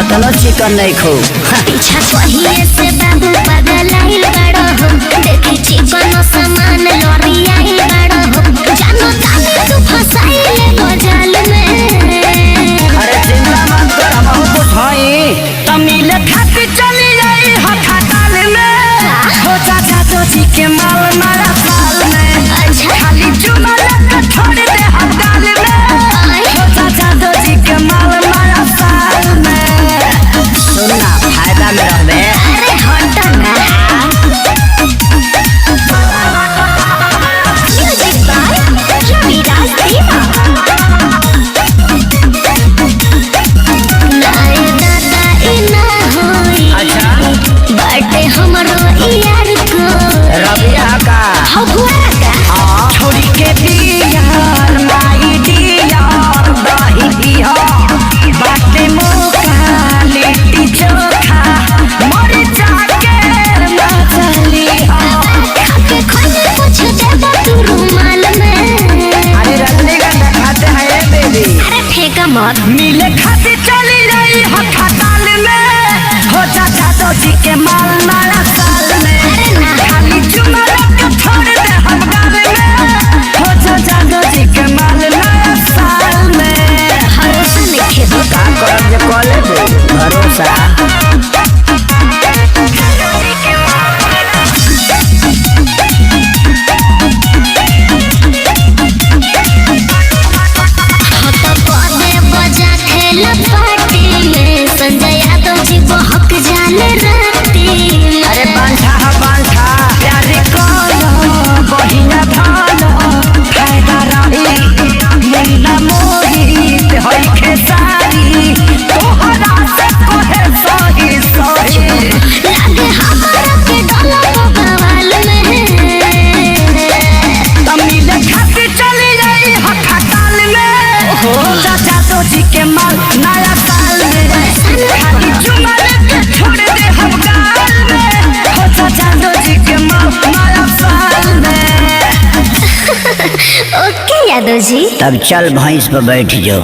कतलो चिकन नहीं खो पीछा कहिए से बाबू पागल आइल बड़ो हो देखी चिकन सामान लॉरियाइल बड़ो हो जानो ताने तू फसाइले मजाल में। अरे चिंता मत कर हम कुछ हई तमिल खाती चली जाई हठाताल में हो चाचा तो जी के माल मारा साल में खाली चुमा लगा छोड़ दे हम गाल में हो चाचा तो जी के माल मारा साल में। सुनना फायदा में रहबे अरे हट ना म्यूजिक बाय रवि राज देवा। नाय दादा इना होई अच्छा बर्थडे हमरो यार को रबिया का हगुआ का छोड़ी के दियार माई दियार दही दिया बाटे मौका लिट्टी चोखा मर जाके मचली खाके खोले कुछ देबो तू रुमाल में। अरे रजनीगंधा खाते हैं ये बेबी अरे फेंका मत मिले खाती चली रही हठाताल में हो चाचा तो जी के माल मारा साल में अरे ना खाली चुमा लगा छोड़ दे हम गाल में हो चाचा तो जी के माल मारा साल में। भरोसा नहीं खेबो का करब जे कॉलेज भरोसा तो पौधे बजा खेला पार्टी में संजय यादव जी बहक जाले राती में। अरे बांधा प्यार करो बहिना धानो फायदा रही मुन्ना मोहित होई खेसारी तोहरा से कोहे सही सही लागे हमारा के डोला बवाल में। तमिल खाती चली जाई हठाताल में हो चाचा तो जी के माल नया साल में खाली चुमा लेके छोड़ दे हम गाल में हो चाचा तो जी के माल नया साल में। ओके यादव जी तब चल भैंस पर बैठ जाओ।